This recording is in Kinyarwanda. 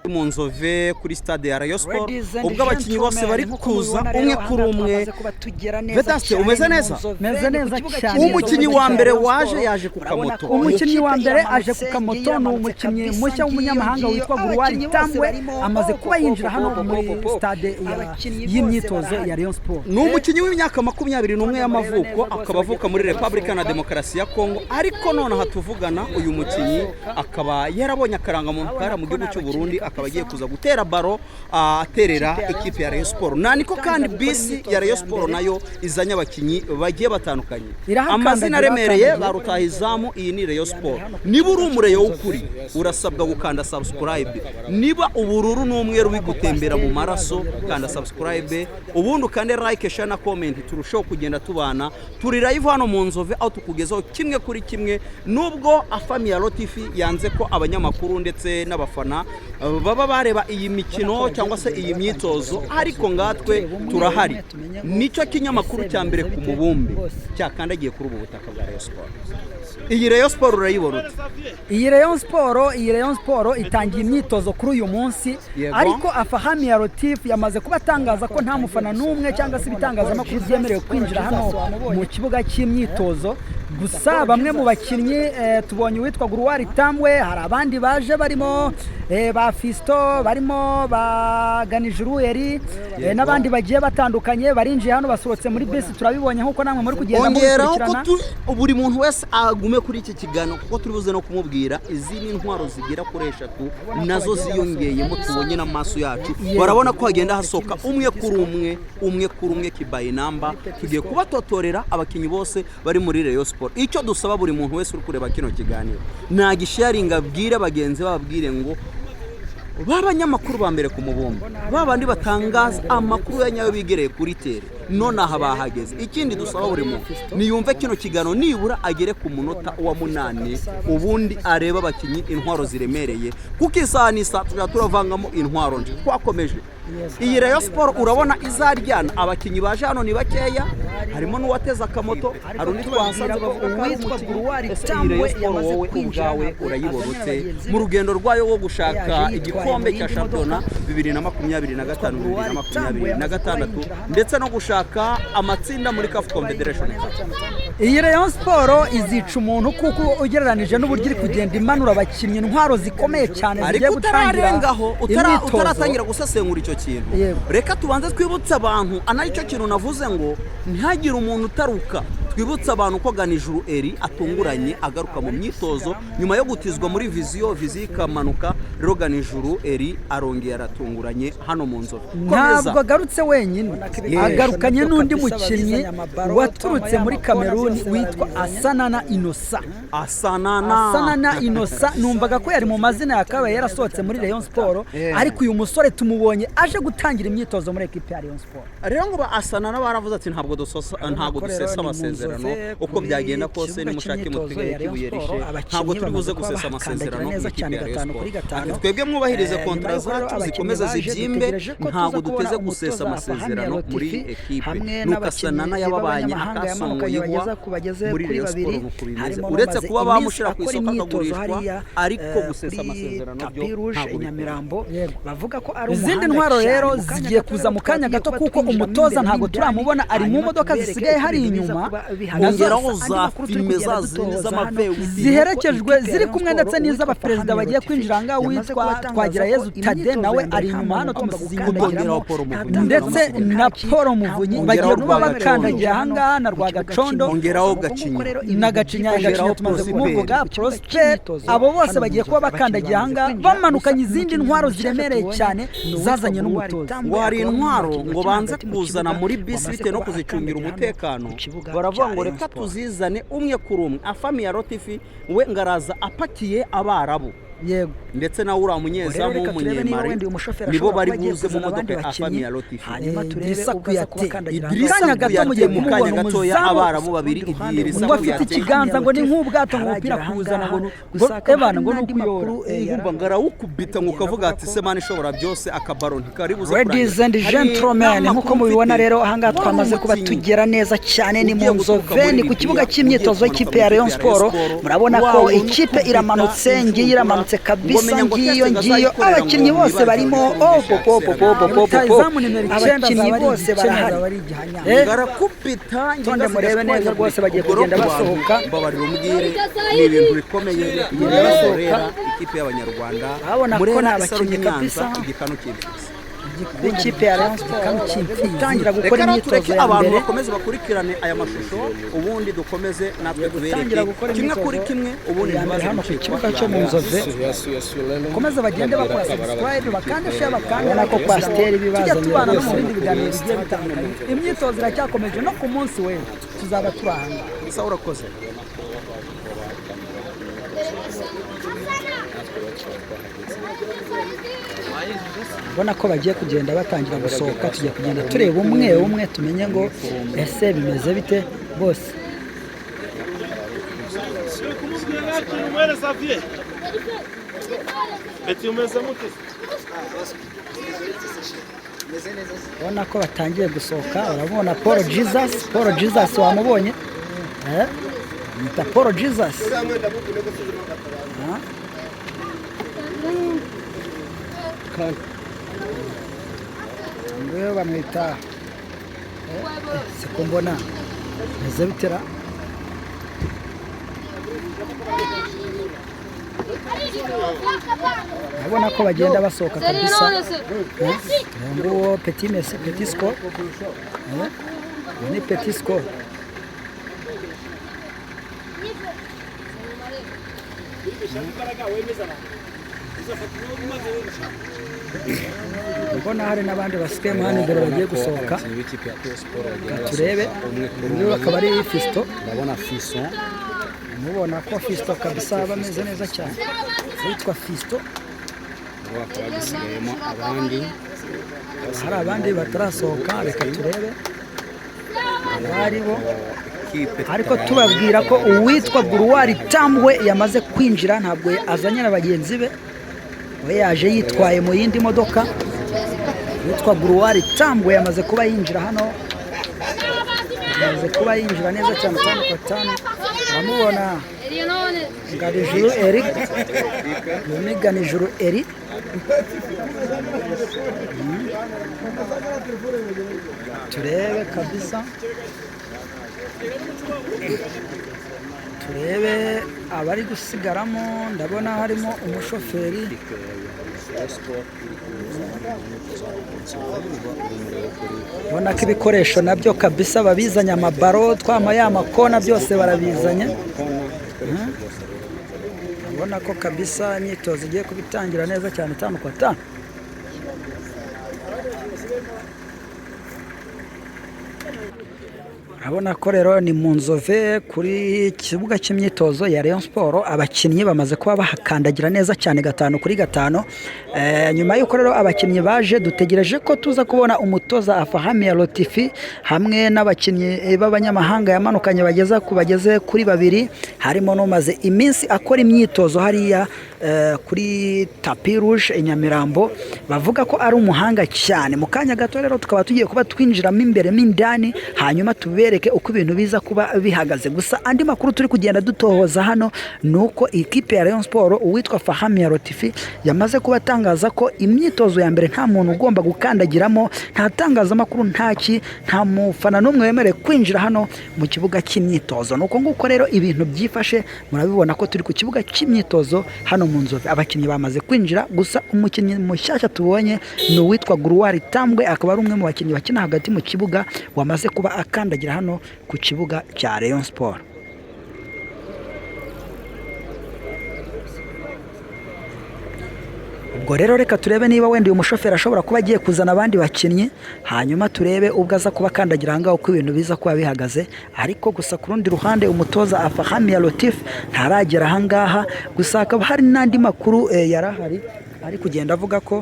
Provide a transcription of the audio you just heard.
mu Nzove kuri stade ya Rayon Sport ubwo abakinyi bose bari kuza umwe kuri umwe. Vedaste umeze neza? Meze neza cyane. Umukinyi wa mbere yaje ku kamoto. Umukinyi wa mbere aje ku kamoto ni umukinyi mushya w'umunyamahanga witwa Guruwari Tambwe, amaze kuba yinjira hano muri stade y'imyitozo ya Rayon Sport. Ni umukinyi w'imyaka 21 y'amavuko, akaba avuka muri Republika na Demokarasi ya Kongo, ariko none hatuvugana uyu mukinyi akaba yarabonye akaranga mu mpara mu gihugu cy'u Burundi, akaba agiye kuza gutera baro aterera ekipe ya Rayon Sport. Naniko kandi bisi ya Rayon Sport nayo izanya abakinyi bagiye batandukanye. Amazina aremereye barutahizamu, iyi ni Rayon Sport. Niba uri umureyo w'ukuri urasabwa gukanda subscribe. Niba ubururu n'umweru bigutembera mu maraso kanda subscribe, ubundi kandi like, share na comment. Turushaho kugenda tubana, turi live hano mu Nzove aho tukugezaho kimwe kuri kimwe, nubwo afami ya Rotifi yanze ko abanyamakuru ndetse n'abafana baba bareba iyi mikino cyangwa se iyi myitozo, ariko ngatwe turahari. Nicyo kinyamakuru cya mbere ku mubumbe cyakandagiye kuri ubu butaka bwa Rayon Sport. Iyi Rayon Sport urayibona ute? Iyi Rayon Sport itangiye imyitozo kuri uyu munsi, ariko afahami ya Rotif yamaze kuba atangaza ko nta mufana n'umwe cyangwa se ibitangazamakuru byemerewe kwinjira hano mu kibuga cy'imyitozo. Gusa bamwe mu bakinnyi tubonye witwa Guruwari Tambwe, hari abandi baje barimo ba Fisto, barimo ba Ganijurueri n'abandi bagiye batandukanye barinjiye hano basohotse muri bisi, turabibonye nkuko namwe muri kugenda mukurikirana. Buri muntu wese agume kuri iki kigano kuko turi buze no kumubwira izindi ntwaro zigera kuri 3 nazo ziyongeyemo tubonye n'amaso yacu. Barabona ko hagenda hasoka umwe kuri umwe kibaye namba. Tugiye kubatotorera abakinyi bose bari muri Rayon Sport. Icyo dusaba buri muntu wese uri kureba kino kiganiro nagisharinga, abwire bagenzi babwire ngo babanyamakuru ba mbere ku mubumbe, babandi batangaza amakuru ya nyayo bigereye kuri tere, none aha bahageze. Ikindi dusaba buri muntu niyumve kino kigano nibura agere ku munota wa 8, ubundi areba abakinyi intwaro ziremereye, kuko isaha n'isa turavangamo intwaro nje twakomeje. Iyi Rayon Sport urabona izaryana, abakinyi baje hano ni bakeya, harimo n'uwateza akamoto, hari undi twahasanze bavuga witwa Guruwari Tambwe yamaze kwinjira. Urayiborotse mu rugendo rwayo wo gushaka igikombe cya shampiyona 2025 2026 ndetse no gushaka amatsinda muri CAF Confederation. Iyi Rayon Sport izica umuntu kuko ugereranije n'uburyo iri kugenda imanura abakinnyi intwaro zikomeye cyane zigiye gutangira utaratangira gusesengura icyo kintu. Reka tubanze twibutse abantu anaricyo kintu navuze ngo ntihagire umuntu utaruka. Twibutse abantu ko Ganijuru Eri atunguranye agaruka mu myitozo nyuma yo gutizwa muri viziyo ikamanuka. Rero Ganijuru Eri arongeye aratunguranye hano mu Nzove. Ntabwo agarutse wenyine, agarukanye n'undi mukinnyi waturutse muri Cameroon witwa Asanana Innocent. Numvaga ko yari mu mazina yakabaye yarasohotse muri Rayon Sport, ariko uyu musore tumubonye aje gutangira imyitozo muri equipe ya Rayon Sport. Rero ngo Asanana baravuze ati ntabwo dusesa amasezerano uko byagenda kose, ni mushake mutwigaye kibuyerishe, ntabwo turi buze gusesa amasezerano n'ikipe ya Rayon Sport. Twebwe mwubahirize kontra zacu zikomeza zibyimbe, ntabwo duteze gusesa amasezerano muri equipe. Nuko Asanana yababanye akasongoye muri Rayon Sport nuko bimeze, uretse kuba bamushira ku isoko akagurishwa, ariko gusesa amasezerano byo ntabwo bavuga ko ari izindi ntwaro rero zigiye kuza mu kanya gato, kuko umutoza ntabwo turamubona, ari mu modoka zisigaye hari inyuma ongeraho za filime z'amavewu ziherekejwe ziri kumwe ndetse n'iz'abaperezida bagiye kwinjira ngaho witwa Twagirayezu Tade, nawe ari inyuma hano tumusize inyuma, ndetse na Paul Muvunyi bagiye kuba bakandagiye ahangaha na Rwagacondo ongeraho Gacinya na Gacinya tumaze kumuvuga Prosper. Abo bose bagiye kuba bakandagiye ahangaha bamanukanye izindi ntwaro ziremereye cyane zazanye n'umutoza. Wari intwaro ngo banze kuzana muri bisi bitewe no kuzicungira umutekano, baravuga ngo reka tuzizane umwe kuri umwe. Afami ya Rotifi we ngaraza apakiye Abarabu, yego, ndetse nawe uriya munyezamu w'umunyemari nibo bari buze mu modoka ya Afami ya Rotifi. Idrissa gato mugiye mu kanya gatoya Abarabu babiri Idrissa ngo afite ikiganza ngo ni nk'ubwato mu mupira kuzana ngo ebana ngo n'ukuyora ngumva ngarawukubita ngo kavuga ati se mani ishobora byose akabaro ntikari buze kurangira. Ladies and gentlemen, nkuko mubibona rero ahangaha twamaze kuba tugera neza cyane, ni mu Nzove, ni ku kibuga cy'imyitozo y'ikipe ya Rayon Sport. Murabona ko ikipe iramanutse, ngiye iramanutse yasohotse kabisa ngiyo abakinnyi bose barimo abakinnyi bose barahari barakupita tonde murebe neza rwose bagiye kugenda basohoka babarira umubwire ni ibintu bikomeye basohoka ikipe y'abanyarwanda muri abakinnyi kabisa igikano cy'imfisi ikipe ya Rayon Sports itangira gukora imyitozo ya abantu mbere bakomeze bakurikirane aya mashusho ubundi dukomeze natwe tubereke kimwe kuri kimwe ubundi hano ku kibuga cyo mu Nzove komeza bagende bakora subscribe bakande share bakande nako pasiteri bibazo tubana no mu bindi biganiro bigiye bitandukanye imyitozo iracyakomeje no ku munsi we tuzaba turahanga isa urakoze ubona ko bagiye kugenda batangira gusohoka tugiye kugenda tureba umwe tumenye ngo ese bimeze bite bose ubona ko batangiye gusohoka urabona Paul Jesus wamubonye yita Paul Jesus nguyo bamwita siko mbona meze bitera urabona ko bagenda basohoka kabisa nguwo petit score ni petit score mbona hari n'abandi basikemo hano imbere bagiye gusohoka turebe uyu akaba ari Fisto ndabona Fiso mubona ko Fisto kabisa bameze neza cyane yitwa Fisto bakaba basigayemo abandi hari abandi batarasohoka reka turebe abaribo ariko tubabwira ko uwitwa Guruwari Tambwe yamaze kwinjira ntabwo azanye na bagenzi be we yaje yitwaye mu yindi modoka witwa Guruwari Tambwe yamaze kuba yinjira hano yamaze kuba yinjira neza cyane cyane kwa tano bamubona Nganijuru Eric Nganijuru Eric turebe kabisa turebe abari gusigaramo ndabona harimo umushoferi ubona ko ibikoresho nabyo kabisa babizanye amabaro twama y'amakona byose barabizanye ubona ko kabisa imyitozo igiye kubitangira neza cyane tano kwa tano urabona ko rero ni mu Nzove kuri kibuga cy'imyitozo ya Rayon Sports abakinnyi bamaze kuba bahakandagira neza cyane 5-5 nyuma y'uko rero abakinnyi baje dutegereje ko tuza kubona umutoza Afahami Lotifi hamwe n'abakinnyi b'abanyamahanga yamanukanye bageze kuri 2 harimo n'umaze iminsi akora imyitozo hariya kuri Tapi Rouge Nyamirambo bavuga ko ari umuhanga cyane mu kanya gato rero tukaba tugiye kuba twinjiramo imbere mindani hanyuma tubereke uko ibintu biza kuba bihagaze gusa andi makuru turi kugenda dutohoza hano nuko ikipe ya Rayon Sports uwitwa Fahami Lotifi yamaze kuba atangaza ko imyitozo ya mbere nta muntu ugomba gukandagiramo nta tangazamakuru nta mufana n'umwe wemerewe kwinjira hano mu kibuga cy'imyitozo nuko nguko rero ibintu byifashe murabibona ko turi ku kibuga cy'imyitozo hano mu Nzove abakinnyi bamaze kwinjira gusa umukinnyi mushyashya tubonye ni uwitwa Guruwari Tambwe akaba ari umwe mu bakinnyi bakina hagati mu kibuga wamaze kuba akandagira hano ku kibuga cya Rayon Sports ubwo rero reka turebe niba wenda uyu mushoferi ashobora kuba agiye kuzana abandi bakinnyi hanyuma turebe ubwo aza kuba akandagira ahangaha uko ibintu biza kuba bihagaze ariko gusa ku rundi ruhande umutoza Afahami Lotif ntaragera ahangaha gusa hakaba hari n'andi makuru yarahari ari kugenda avuga ko